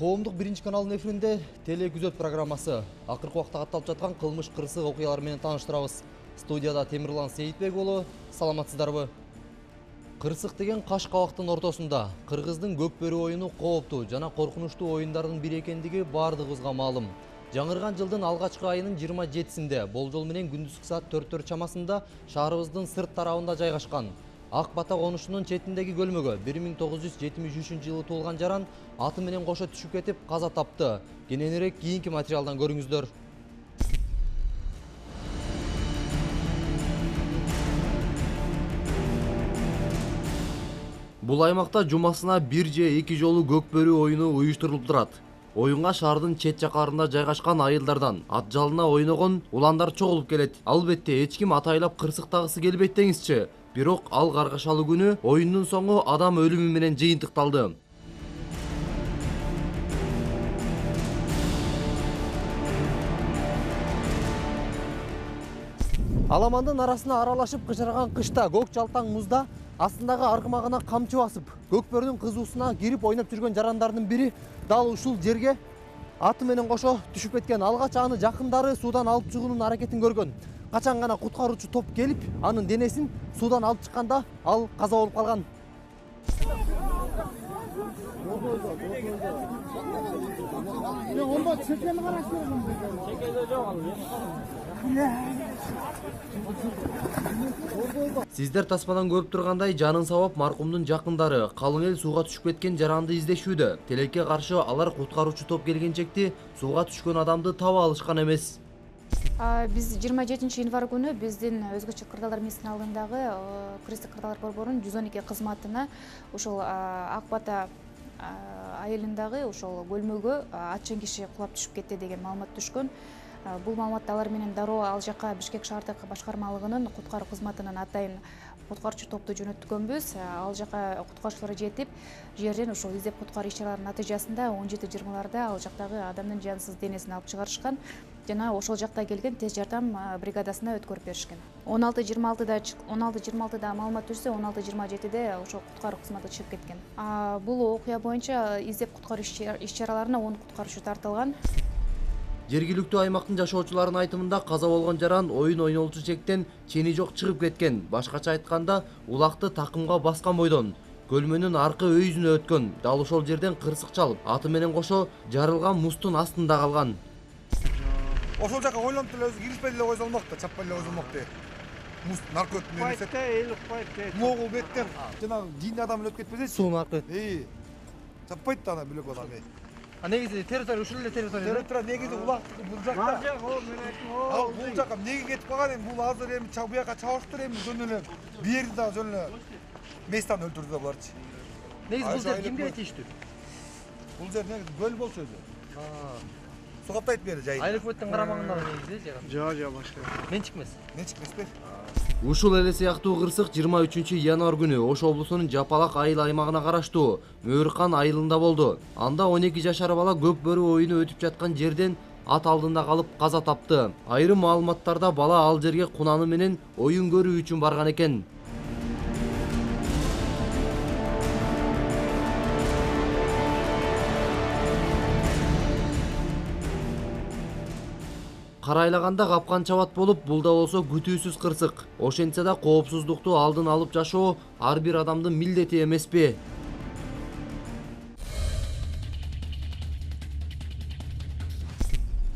Коомдук биринчи каналдын эфиринде теле-күзөт программасы. Акыркы убакта катталып жаткан кылмыш кырсык окуялар менен тааныштырабыз. Студияда Темирлан Сейитбек уулу, саламатсыздарбы? Кырсык деген каш кабактын ортосунда. Кыргыздын көкбөрү оюну кооптуу жана коркунучтуу оюндардын бири экендиги баардыгыбызга маалым. Жаңырган жылдын алгачкы айынын 27-синде болжол менен күндүзгү саат 4 чамасында шаарыбыздын сырт тарабында жайгашкан Ак Бата конушунун четиндеги көлмөгө 1973-жылы туулган жаран аты менен кошо түшүп кетип каза тапты. Кененирээк кийинки материалдан көрүңүздөр. Бул аймакта жумасына бир же эки жолу көкбөрү оюну уюштурулуп турат. Оюнга шаардын чет жакарында жайгашкан айылдардан ат жалына ойногон уландар чогулуп келет. Албетте эч ким атайлап кырсыктагысы келбейт деңизчи. Бирок ал каргашалуу күнү оюндун соңу адам өлүмү менен жыйынтыкталды. Аламандын арасына аралашып кыжырган кышта көк жалтаң музда астындагы аргымагына камчы басып, көкбөрүнүн кызуусуна кирип ойноп жүргөн жарандардын бири дал ушул жерге аты менен кошо түшүп кеткен. Алгач аны жакындары суудан алып чыгуунун аракетин көргөн. Качан гана куткаруучу топ келип, анын денесин суудан алып чыкканда ал каза болуп калган. Сиздер тасмадан көрүп тургандай, жанын сабап маркумдун жакындары калың эл сууга түшүп кеткен жаранды издешүүдө. Тилекке каршы алар куткаруучу топ келгенчекти сууга түшкөн адамды таба алышкан эмес. Биз 27-январь күнү биздин өзгөчө кырдаалдар милициясынын алдындагы кыргыздык кырдаалдар борборунун 112 кызматына ошол Ак Бата айылындагы ошол көлмөгө атчан киши кулап түшүп кетти деген маалымат түшкөн. Бул маалыматты алар менен дароо ал жака Бишкек шаардык башкармалыгынын куткаруу кызматынын атайын куткаруучу топту жөнөткөнбүз. Ал жака куткаруучулар жетип, жерден ошол издеп куткаруу иш-чараларынын натыйжасында 17:20 ал жактагы адамдын жансыз денесин алып чыгарышкан жана ошол жакта келген тез жардам бригадасына өткөрүп беришкен. 16:26 маалымат түшсө, 16:27 ошол куткаруу кызматы чыгып кеткен. Бул окуя боюнча издеп куткаруу иш-чараларына 10 куткаруучу тартылган. Жергиликтүү аймактын жашоочуларынын айтымында каза болгон жаран оюн ойнолчу чектен чени жок чыгып кеткен. Башкача айтканда, улакты такымга баскан бойдон көлмөнүн аркы өйүзүнө өткөн. Дал ошол жерден кырсык чалып, аты менен кошо жарылган муздун астында калган. Ошол жака ойлонуп эле өзү киришпей эле койсо болмок да, чаппай эле койсо болмок да. Муз наркотик эмесе. Могул беттен жанагы дин адам өлүп кетпесе, Суунун аркы. Чаппайт да ана бөлөк адам. Негизи территория ушул эле территория. Территория негизи улактык бул жакта. Бул жака эмнеге кетип калган эми бул азыр эми буяка чабыштыр эми жөн эле берди да жөн эле местан өлтүрдү да буларчы. Негизи бул жер кимге тийиштүү? Бул жер негизи көл болчу өзү. Сугаптайт бери жайы. Айрыкбөттүн карамагындагы негизи жер. Жок, башка. Менчик эмес. Менчик эмеспи? Ушул эле сыяктуу кырсык 23-январь күнү Ош облусунун Жапалак айыл аймагына караштуу Мөөркан айылында болду. Анда 12 жашар бала көкбөрү оюну өтүп жаткан жерден ат алдында калып каза тапты. Айрым маалыматтарда бала ал жерге кунаны менен оюн көрүү үчүн барган экен. Карайлаганда капкан чабат болуп, бул да болсо күтүүсүз кырсык. Ошентсе да коопсуздукту алдын алып жашоо ар бир адамдын милдети эмеспи?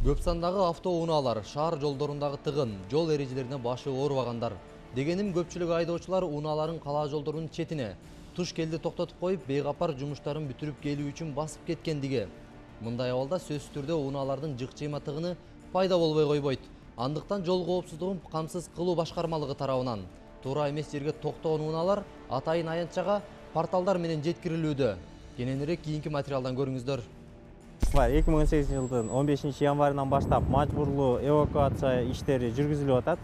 Көп сандагы автоунаалар, шаар жолдорундагы тыгын, жол эрежелерине башы оорубагандар. Дегеним көпчүлүк айдоочулар унааларын калаа жолдорунун четине туш келди токтотуп коюп, бейгапар жумуштарын бүтүрүп келүү үчүн басып кеткендиги. Мындай абалда сөзсүз түрдө унаалардын жыкчыйма тыгыны пайда болбой койбойт. Андыктан жол коопсуздугун камсыз кылуу башкармалыгы тарабынан туура эмес жерге токтогон унаалар атайын аянтчага порталдар менен жеткирилүүдө. Кененирээк кийинки материалдан көрүңүздөр. 2018-жылдын 15-январынан баштап мажбурлуу эвакуация иштери жүргүзүлүп атат.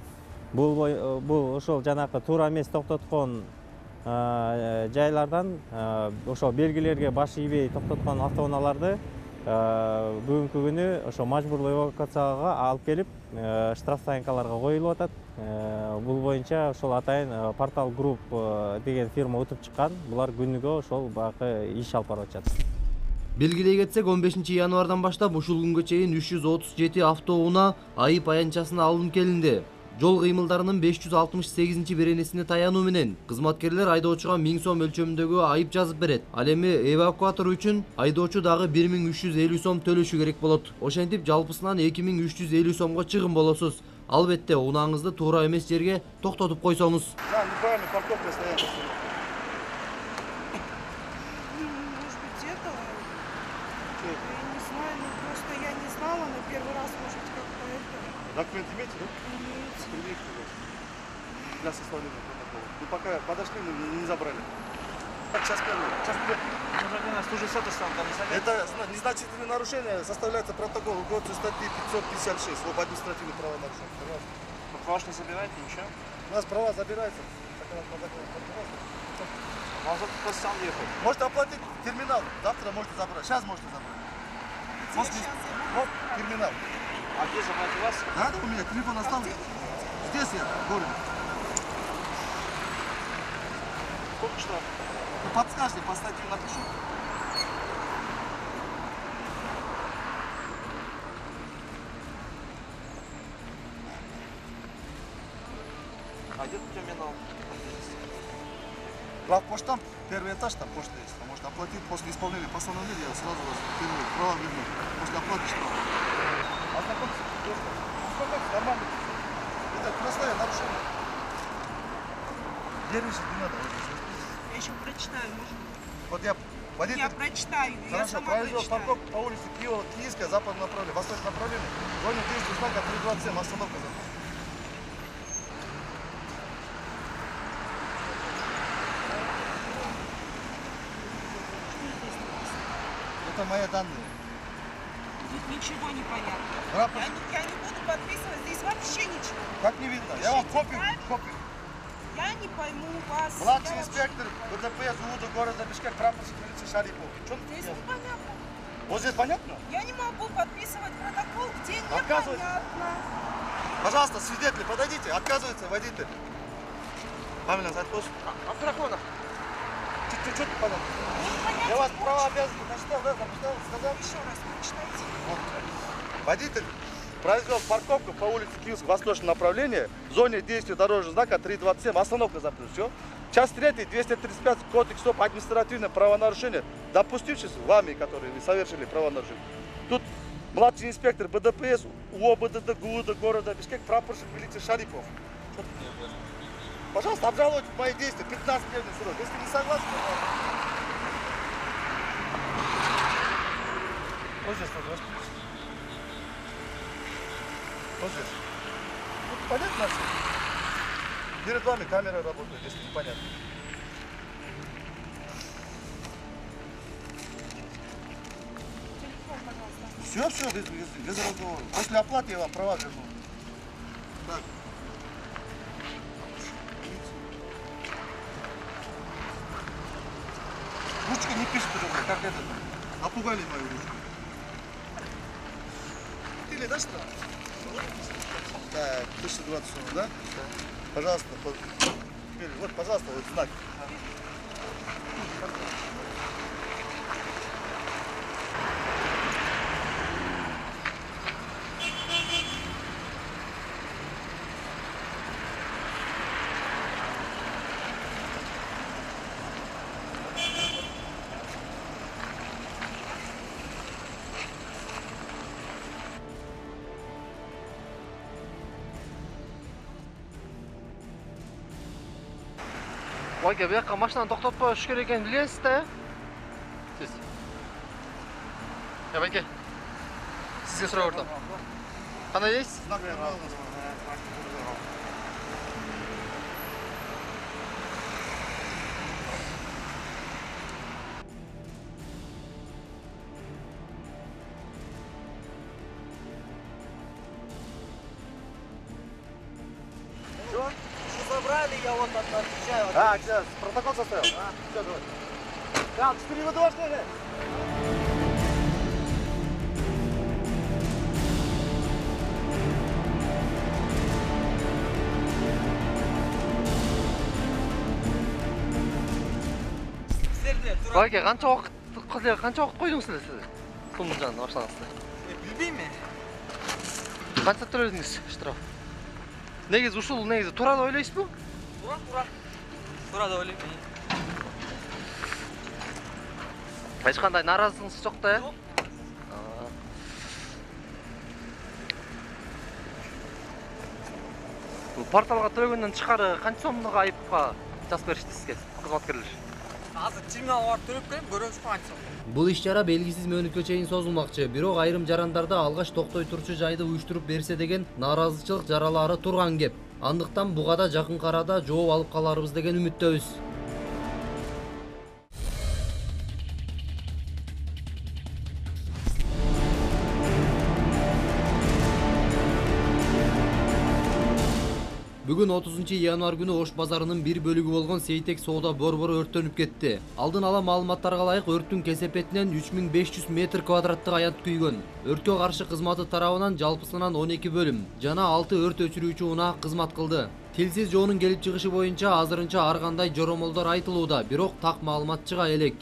Бул ошол жанакы туура эмес токтоткон жайлардан ошол белгилерге баш ийбей токтоткон автоунааларды бүгүнкү күнү ошо мажбурлуу эвакуацияга алып келип штраф стоянкаларга коюлуп атат. Бул боюнча ошол атайын Портал Групп деген фирма өтүп чыккан. Булар күнүгө ошол баягы иш алып барып атышат. Белгилей кетсек, 15 январдан баштап ушул күнгө чейин 337 автоунаа айып аянтчасына алынып келинди. Жол кыймылдарынын 568 беренесине таянуу менен кызматкерлер айдоочуга 1000 сом өлчөмүндөгү айып жазып берет. Ал эми эвакуатор үчүн айдоочу дагы 1350 сом төлөшү керек болот. Ошентип жалпысынан 2350 сомго чыгым болосуз. Албетте, унааңызды туура эмес жерге токтотуп койсоңуз. Неправильно парковка стоит. Может быть, это? Я не знаю, ну просто я не знала, но первый раз, может, как-то это Документ имеете, да? имеется. Предъявите, пожалуйста. Для составления протокола. Ну, пока подошли, мы не забрали. Так, сейчас первый. Сейчас это незначительное нарушение, составляется протокол в кодексе статьи 556 об административных правонарушениях. Пожалуйста. Ваш не забирайте ничего? У нас права забираются. Так у нас по закону. Пожалуйста. Вам просто сам ехать. Можете оплатить терминал. Завтра можете забрать. Сейчас можете забрать. Вот терминал. А где забрать вас? Надо у меня телефон оставлен. Здесь я, в городе. Сколько что? Ну, подскажите, по статье напишу. А где терминал? Главпочта, первый этаж, там почта есть. Там можно оплатить после исполнения постановления, я сразу вас верну. Права верну. После оплаты штрафа. Ознакомьтесь, девушка. Ознакомьтесь, нормально. Это простое нарушение. Нервничать не надо. Я еще прочитаю, может. Вот я водитель. Я прочитаю, я Хорошо, сама произвел прочитаю. парковку по улице Киевская, западное направление, восточное направление. В зоне действия знака 327, остановка. Это мои данные. Тут ничего не понятно. Рапорт. Я не буду подписывать здесь вообще ничего. Как не видно? Я вам Пишите, копию. Я не пойму вас. Младший Я инспектор ВДПС УУД города Бишкек, прапорщик милиции Шарипов. Что вообще- Здесь непонятно. Вот здесь понятно? Я не могу подписывать протокол, где Отказывайте. непонятно. Пожалуйста, свидетели, подойдите. Отказывается водитель. Память, отпуск. Абдрахманов. Чуть-чуть понятно. Непонятно. Я вас права обязанности прочитал, да, записал, сказал. Еще раз прочитайте. Вот. Водитель произвел парковку по улице Киевск, восточное направление, в зоне действия дорожного знака 327, остановка запрет. Все. Часть 3, 235 Кодекс об административном правонарушении, допустившись вами, которые вы совершили правонарушение. Тут младший инспектор БДПС УОБДД ГУД города Бишкек, прапорщик милиции Шарипов. Пожалуйста, обжалуйте мои действия, 15-дневный срок. Если не согласны, пожалуйста. Вот здесь, пожалуйста. Вот здесь. Тут понятно все? Перед вами камера работает, если непонятно. Телефон, пожалуйста. Все, без разговора. После оплаты я вам права верну. Так. Ручка не пишет, как это. Напугали мою ручку. Или да, что? Так, 1020 сумма, да? Пожалуйста, теперь, вот, пожалуйста, вот знак. Ой, bu yoqqa mashinani to'xtatib qo'yish kerak ekan, bilasizda? Siz. Ya aka. Sizga so'rab o'rtam. Qanday deysiz? Знак вернул. Забрали, я вот отвечаю. А, сейчас, протокол составил? Все, давай. Там, 4 выдвижения. Aka, qancha vaqt Кызга канча убакыт койдуңуз эле сиз? Сумдун жанына баштагансызда. Билбейм. Канча төлөдүңүз штраф? Негизи ушул туура деп ойлойсузбу? Тура. Тура деп ойлойм. Эч кандай нааразычылыгыңыз жок да, э? Бул порталга төлөгөндөн тышкары канча сомдук айыпка жазып беришти сизге кызматкерлер? Азыр терминалга барып төлөп келем, көрөбүз канча. Бул иш-чара белгисиз мөөнөткө чейин созулмакчы, бирок айрым жарандарда алгач токтой турчу жайды уюштуруп берсе деген нааразычылык жаралары турган кеп. Андыктан буга да жакынкы арада жооп алып каларбыз деген үмүттөбүз. Бүгүн 30 январь күнү Ош базарынын бир бөлүгү болгон Сейтек соода борбору өрттөнүп кетти. Алдын ала маалыматтарга ылайык өрттүн кесепетинен 3500 метр квадраттык аянт күйгөн. Өрткө каршы кызматы тарабынан жалпысынан 12 бөлүм жана 6 өрт өчүрүүчү унаа кызмат кылды. Тилсиз жоонун келип чыгышы боюнча азырынча ар кандай жоромолдор айтылууда, бирок так маалымат чыга элек.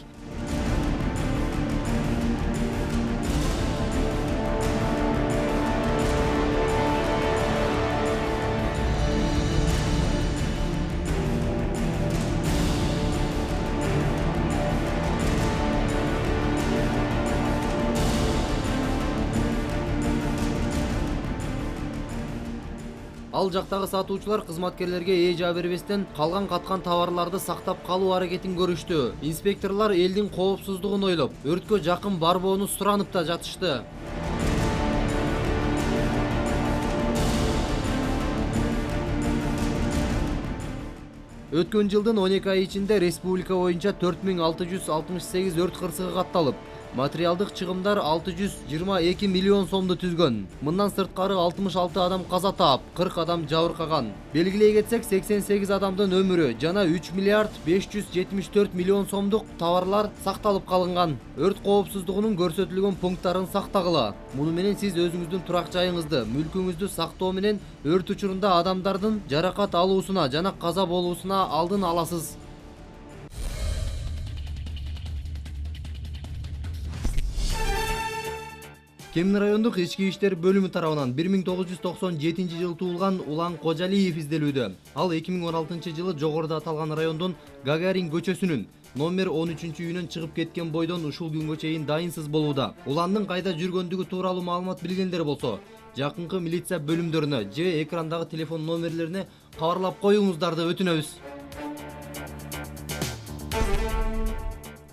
Ал жактагы сатуучулар кызматкерлерге ээ жаа бербестен калган каткан товарларды сактап калуу аракетин көрүштү. Инспекторлор элдин коопсуздугун ойлоп, өрткө жакын барбоону суранып да жатышты. Өткөн жылдын 12 ай ичинде республика боюнча 4668 өрт кырсыгы катталып, материалдык чыгымдар 622 миллион сомду түзгөн. Мындан сырткары 66 адам каза таап, 40 адам жабыркаган. Белгилей кетсек, 88 адамдын өмүрү жана 3 миллиард 574 миллион сомдук товарлар сакталып калынган. Өрт коопсуздугунун көрсөтүлгөн пункттарын сактагыла. Муну менен сиз өзүңүздүн турак жайыңызды, мүлкүңүздү сактоо менен өрт учурунда адамдардын жаракат алуусуна жана каза болуусуна алдын аласыз. Кемин райондук ички иштер бөлүмү тарабынан 1997 жылы туулган Улан Кожалиев изделүүдө. Ал 2016 жылы жогоруда аталган райондун Гагарин көчөсүнүн номер 13-үйүнөн чыгып кеткен бойдон ушул күнгө чейин дайынсыз болууда. Уландын кайда жүргөндүгү тууралуу маалымат билгендер болсо, жакынкы милиция бөлүмдөрүнө же экрандагы телефон номерлерине кабарлап коюңуздарды өтүнөбүз.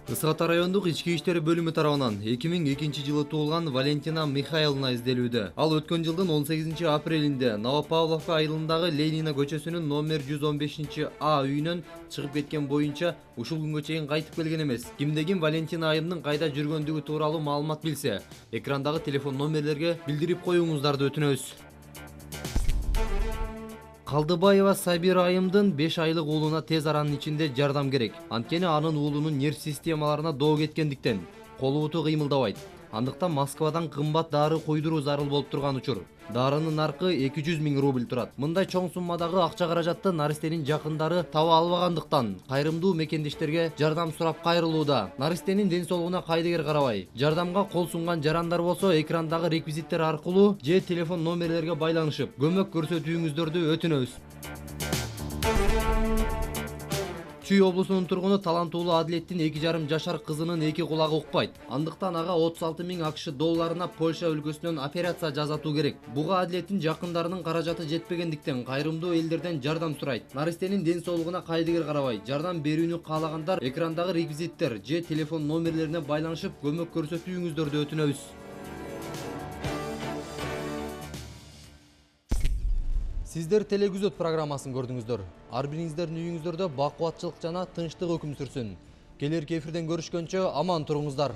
Ысык Ата райондук ички иштер бөлүмү тарабынан 2002 жылы туулган Валентина Михайловна изделүүдө. Ал өткөн жылдын 18 апрелинде Новопавловка айылындагы Ленина көчөсүнүн номер 115 А үйүнөн чыгып кеткен боюнча ушул күнгө чейин кайтып келген эмес. Кимдегин Валентина айымдын кайда жүргөндүгү тууралуу маалымат билсе, экрандагы телефон номерлерге билдирип коюңуздарды өтүнөбүз. Калдыбаева Сабира айымдын 5 айлык уулуна тез аранын ичинде жардам керек. Анткени анын уулунун нерв системаларына доо кеткендиктен колу буту кыймылдабайт. Андыктан Москвадан кымбат дары куйдуруу зарыл болуп турган учур. Дарынын наркы 200 000 рубль турат. Мындай чоң суммадагы акча каражатты наристенин жакындары таба албагандыктан кайрымдуу мекендештерге жардам сурап кайрылууда. Наристенин ден соолугуна кайдыгер карабай, жардамга кол сунган жарандар болсо экрандагы реквизиттер аркылуу же телефон номерлерге байланышып, көмөк көрсөтүүңүздөрдү өтүнөбүз. Чүй облусунун тургуну таланттуулуу Адилеттин 2,5 жашар кызынын 2 кулагы укпайт. Андыктан ага 36 000 АКШ долларына Польша өлкөсүнөн операция жасатуу керек. Буга Адилеттин жакындарынын каражаты жетпегендиктен кайрымдуу элдерден жардам сурайт. Наристенин ден соолугуна кайдыгер карабай, жардам берүүнү каалагандар экрандагы реквизиттер же телефон номерлерине байланышып көмөк көрсөтүүңүздөрдү өтүнөбүз. Сиздер телегүзөт программасын көрдүңүздөр. Ар бириңиздердин үйүңүздөрдө бакубатчылык жана тынчтык өкүм сүрсүн. Келерки эфирден көрүшкөнчө аман туруңуздар.